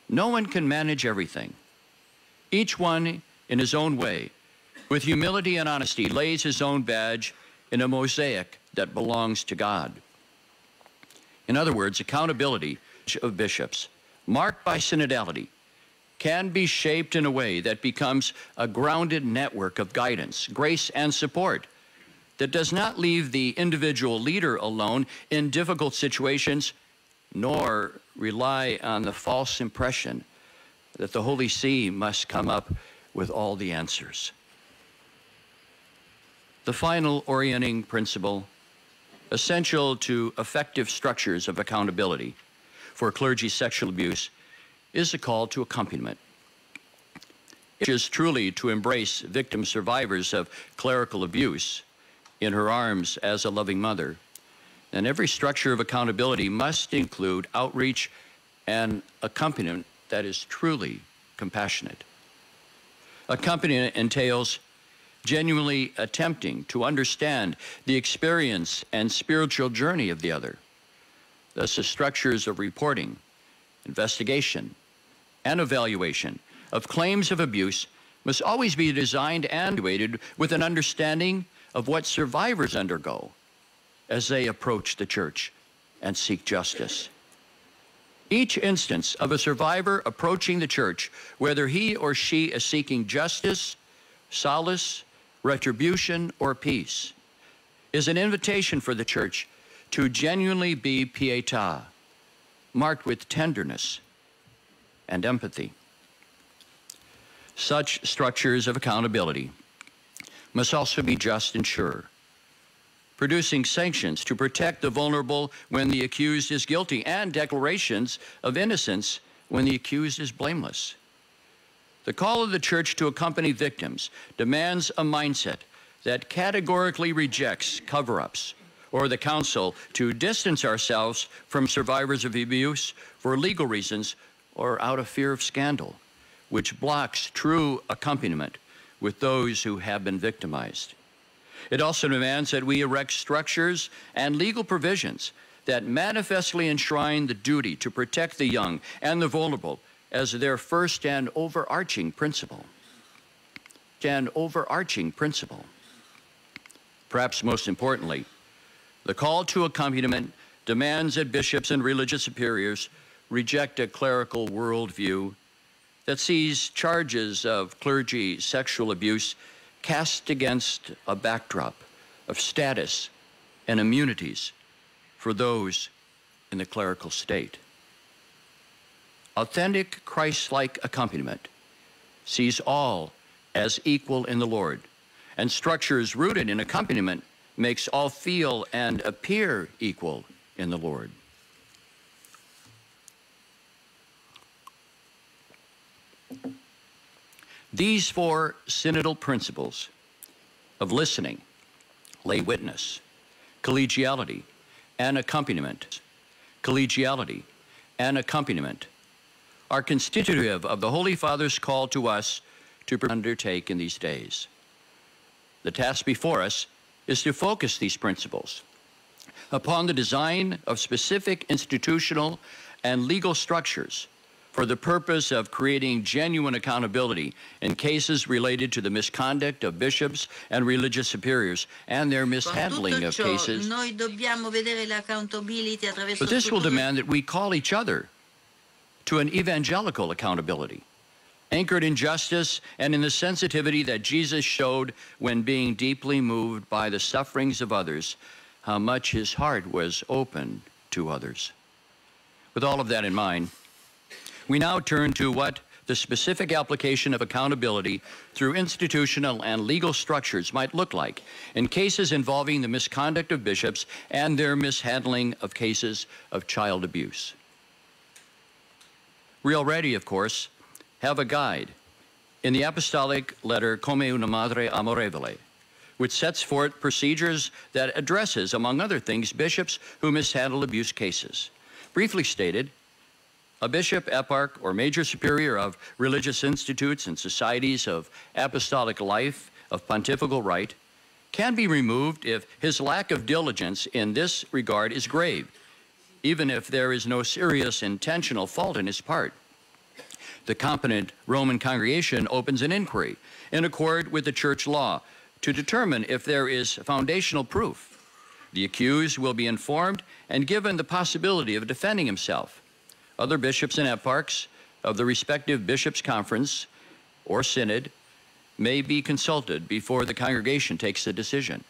No one can manage everything. Each one, in his own way, with humility and honesty, lays his own badge in a mosaic that belongs to God. In other words, accountability of bishops, marked by synodality, can be shaped in a way that becomes a grounded network of guidance, grace, and support that does not leave the individual leader alone in difficult situations, nor rely on the false impression that the Holy See must come up with all the answers. The final orienting principle, essential to effective structures of accountability for clergy sexual abuse, is a call to accompaniment. It is truly to embrace victim survivors of clerical abuse in her arms as a loving mother. And every structure of accountability must include outreach and accompaniment that is truly compassionate. Accompaniment entails genuinely attempting to understand the experience and spiritual journey of the other. Thus, the structures of reporting, investigation, and evaluation of claims of abuse must always be designed and weighted with an understanding of what survivors undergo as they approach the church and seek justice. Each instance of a survivor approaching the church, whether he or she is seeking justice, solace, retribution, or peace, is an invitation for the church to genuinely be pietà, marked with tenderness and empathy. Such structures of accountability must also be just and sure, producing sanctions to protect the vulnerable when the accused is guilty, and declarations of innocence when the accused is blameless. The call of the church to accompany victims demands a mindset that categorically rejects cover-ups, or the counsel to distance ourselves from survivors of abuse for legal reasons or out of fear of scandal, which blocks true accompaniment with those who have been victimized. It also demands that we erect structures and legal provisions that manifestly enshrine the duty to protect the young and the vulnerable as their first and overarching principle. Perhaps most importantly, the call to accompaniment demands that bishops and religious superiors reject a clerical worldview that sees charges of clergy sexual abuse cast against a backdrop of status and immunities for those in the clerical state. Authentic Christ-like accompaniment sees all as equal in the Lord, and structures rooted in accompaniment makes all feel and appear equal in the Lord. These four synodal principles of listening, lay witness, collegiality, and accompaniment, are constitutive of the Holy Father's call to us to undertake in these days. The task before us is to focus these principles upon the design of specific institutional and legal structures for the purpose of creating genuine accountability in cases related to the misconduct of bishops and religious superiors and their mishandling of cases. But this will demand that we call each other to an evangelical accountability, anchored in justice and in the sensitivity that Jesus showed when being deeply moved by the sufferings of others, how much his heart was open to others. With all of that in mind, we now turn to what the specific application of accountability through institutional and legal structures might look like in cases involving the misconduct of bishops and their mishandling of cases of child abuse. We already, of course, have a guide in the apostolic letter Come una Madre Amorevole, which sets forth procedures that addresses, among other things, bishops who mishandle abuse cases. Briefly stated, a bishop, eparch, or major superior of religious institutes and societies of apostolic life, of pontifical right, can be removed if his lack of diligence in this regard is grave, even if there is no serious intentional fault in his part. The competent Roman congregation opens an inquiry in accord with the church law to determine if there is foundational proof. The accused will be informed and given the possibility of defending himself. Other bishops and eparchs of the respective bishops' conference or synod may be consulted before the congregation takes a decision.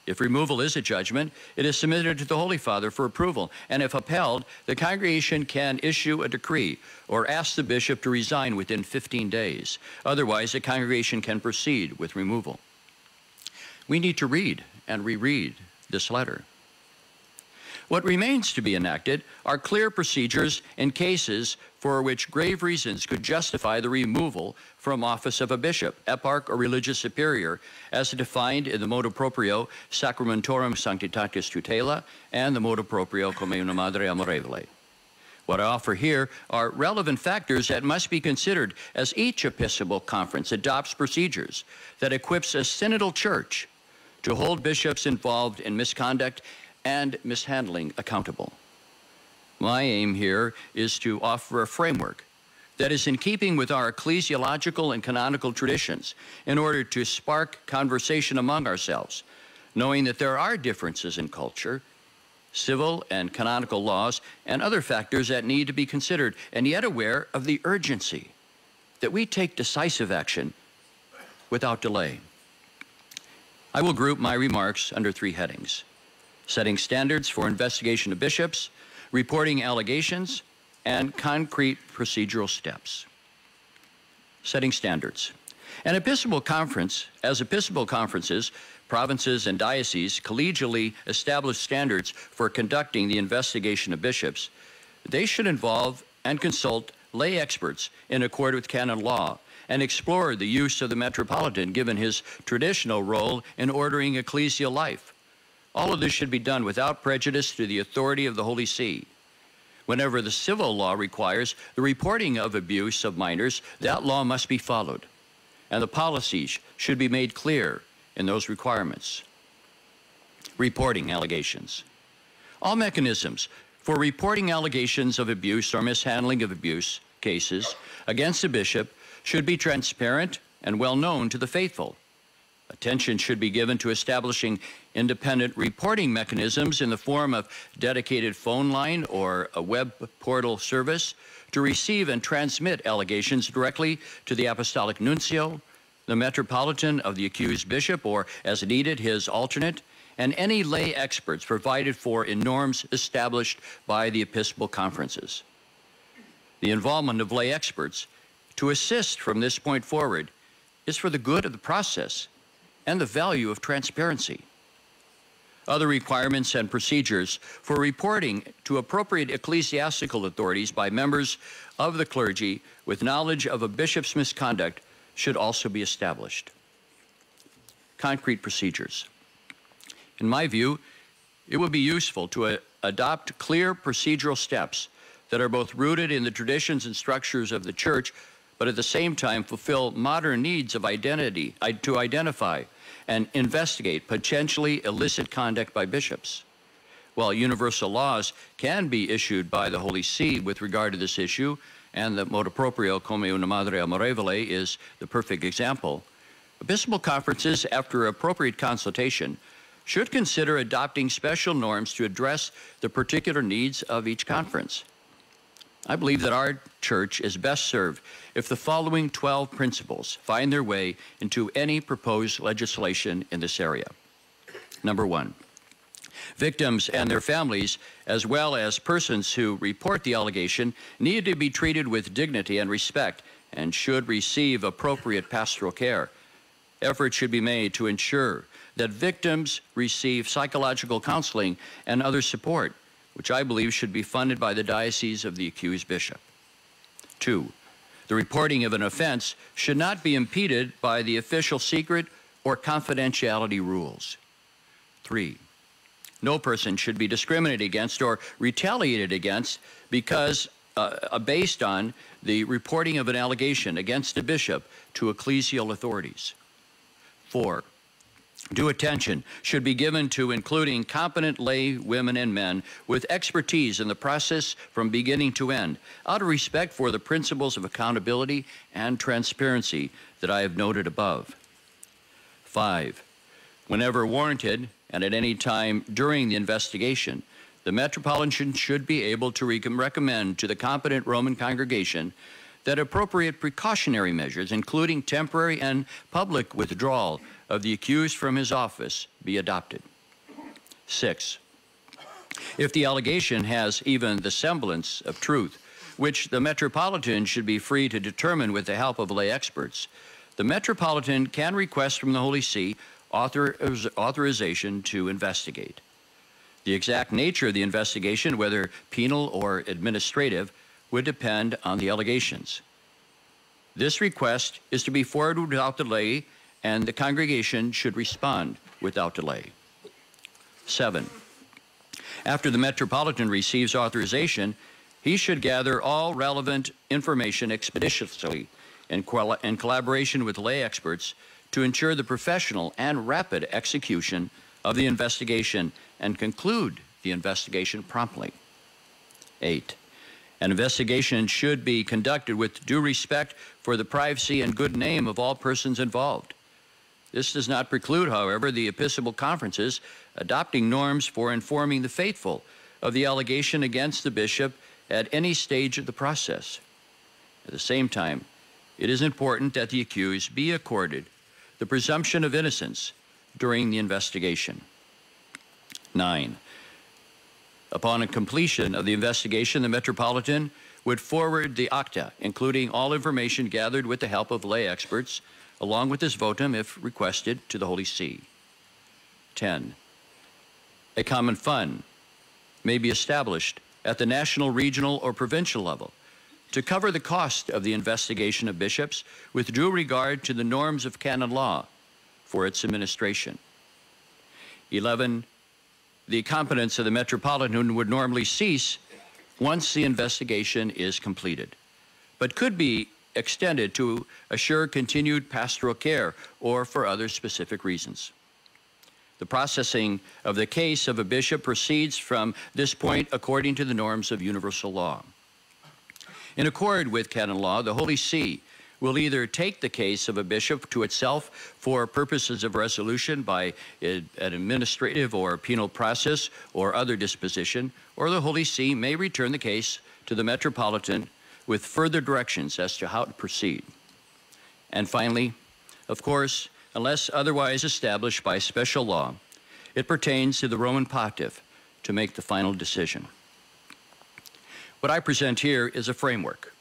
If removal is a judgment, it is submitted to the Holy Father for approval, and if upheld, the congregation can issue a decree or ask the bishop to resign within 15 days. Otherwise, the congregation can proceed with removal. We need to read and reread this letter. What remains to be enacted are clear procedures in cases for which grave reasons could justify the removal from office of a bishop, eparch, or religious superior, as defined in the motu proprio Sacramentorum Sanctitatis Tutela and the motu proprio Communia Madre Amorevole. What I offer here are relevant factors that must be considered as each episcopal conference adopts procedures that equips a synodal church to hold bishops involved in misconduct and mishandling accountable. My aim here is to offer a framework that is in keeping with our ecclesiological and canonical traditions in order to spark conversation among ourselves, knowing that there are differences in culture, civil and canonical laws, and other factors that need to be considered, and yet aware of the urgency that we take decisive action without delay. I will group my remarks under 3 headings: setting standards for investigation of bishops, reporting allegations, and concrete procedural steps. Setting standards. An episcopal conference, as episcopal conferences, provinces, and dioceses collegially establish standards for conducting the investigation of bishops, they should involve and consult lay experts in accord with canon law and explore the use of the metropolitan given his traditional role in ordering ecclesial life. All of this should be done without prejudice to the authority of the Holy See. Whenever the civil law requires the reporting of abuse of minors, that law must be followed, and the policies should be made clear in those requirements. Reporting allegations. All mechanisms for reporting allegations of abuse or mishandling of abuse cases against a bishop should be transparent and well known to the faithful. Attention should be given to establishing independent reporting mechanisms in the form of dedicated phone line or a web portal service to receive and transmit allegations directly to the apostolic nuncio, the metropolitan of the accused bishop, or as needed, his alternate, and any lay experts provided for in norms established by the episcopal conferences. The involvement of lay experts to assist from this point forward is for the good of the process and the value of transparency. Other requirements and procedures for reporting to appropriate ecclesiastical authorities by members of the clergy with knowledge of a bishop's misconduct should also be established. Concrete procedures. In my view, it would be useful to adopt clear procedural steps that are both rooted in the traditions and structures of the church, but at the same time fulfill modern needs of identity to identify and investigate potentially illicit conduct by bishops. While universal laws can be issued by the Holy See with regard to this issue, and the motu proprio Communia Madre Amorevole is the perfect example, episcopal conferences, after appropriate consultation, should consider adopting special norms to address the particular needs of each conference. I believe that our church is best served if the following 12 principles find their way into any proposed legislation in this area. Number 1, victims and their families, as well as persons who report the allegation, need to be treated with dignity and respect and should receive appropriate pastoral care. Efforts should be made to ensure that victims receive psychological counseling and other support, which I believe should be funded by the diocese of the accused bishop. 2, the reporting of an offense should not be impeded by the official secret or confidentiality rules. 3, no person should be discriminated against or retaliated against because based on the reporting of an allegation against a bishop to ecclesial authorities. 4, Due attention should be given to including competent lay women and men with expertise in the process from beginning to end, out of respect for the principles of accountability and transparency that I have noted above. 5, whenever warranted and at any time during the investigation, the Metropolitan should be able to recommend to the competent Roman congregation that appropriate precautionary measures, including temporary and public withdrawal of the accused from his office, be adopted. 6, if the allegation has even the semblance of truth, which the Metropolitan should be free to determine with the help of lay experts, the Metropolitan can request from the Holy See authorization to investigate. The exact nature of the investigation, whether penal or administrative, would depend on the allegations. This request is to be forwarded without delay, and the congregation should respond without delay. 7, after the Metropolitan receives authorization, he should gather all relevant information expeditiously in collaboration with lay experts to ensure the professional and rapid execution of the investigation and conclude the investigation promptly. 8, an investigation should be conducted with due respect for the privacy and good name of all persons involved. This does not preclude, however, the episcopal conferences adopting norms for informing the faithful of the allegation against the bishop at any stage of the process. At the same time, it is important that the accused be accorded the presumption of innocence during the investigation. 9, upon a completion of the investigation, the Metropolitan would forward the acta, including all information gathered with the help of lay experts, along with his votum, if requested, to the Holy See. 10, a common fund may be established at the national, regional, or provincial level to cover the cost of the investigation of bishops with due regard to the norms of canon law for its administration. 11, the competence of the Metropolitan would normally cease once the investigation is completed, but could be extended to assure continued pastoral care or for other specific reasons. The processing of the case of a bishop proceeds from this point according to the norms of universal law. In accord with canon law, the Holy See will either take the case of a bishop to itself for purposes of resolution by an administrative or penal process or other disposition, or the Holy See may return the case to the Metropolitan with further directions as to how to proceed. And finally, of course, unless otherwise established by special law, it pertains to the Roman Pontiff to make the final decision. What I present here is a framework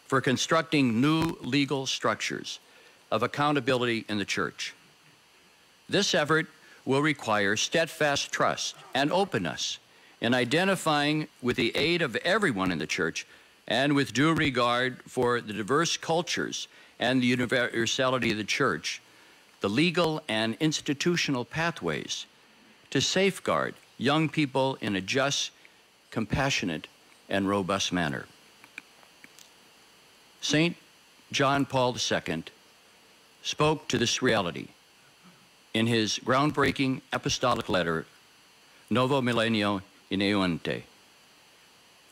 for constructing new legal structures of accountability in the Church. This effort will require steadfast trust and openness in identifying, with the aid of everyone in the Church and with due regard for the diverse cultures and the universality of the Church, the legal and institutional pathways to safeguard young people in a just, compassionate, and robust manner. St. John Paul II spoke to this reality in his groundbreaking apostolic letter, Novo Millennio Ineunte,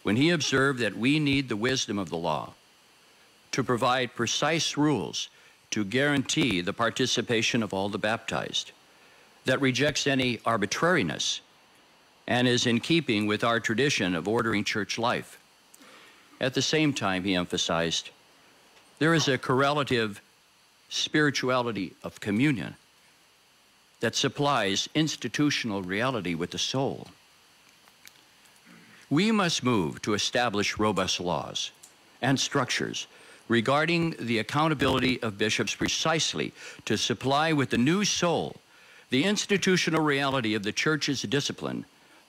when he observed that we need the wisdom of the law to provide precise rules to guarantee the participation of all the baptized, that rejects any arbitrariness and is in keeping with our tradition of ordering church life. At the same time, he emphasized, there is a correlative spirituality of communion that supplies institutional reality with the soul. We must move to establish robust laws and structures regarding the accountability of bishops precisely to supply with the new soul the institutional reality of the Church's discipline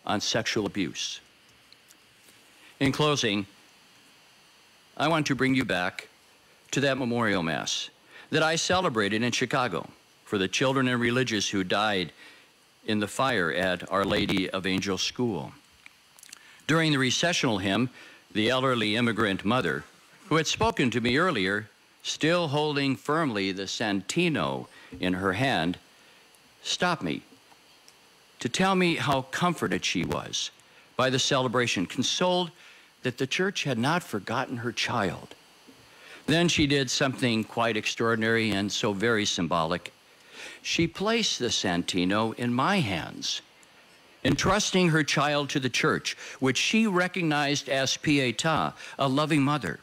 on sexual abuse. In closing, I want to bring you back to that memorial Mass that I celebrated in Chicago for the children and religious who died in the fire at Our Lady of Angels School. During the recessional hymn, the elderly immigrant mother, who had spoken to me earlier, still holding firmly the Santino in her hand, stopped me to tell me how comforted she was by the celebration, consoled that the church had not forgotten her child. Then she did something quite extraordinary and so very symbolic. She placed the Santino in my hands, entrusting her child to the church, which she recognized as Pietà, a loving mother.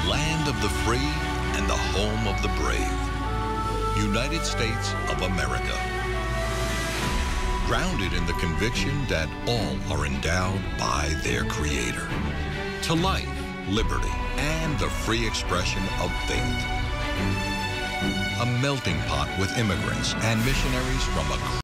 Land of the free and the home of the brave. United States of America. Grounded in the conviction that all are endowed by their Creator to life, liberty, and the free expression of faith. A melting pot with immigrants and missionaries from across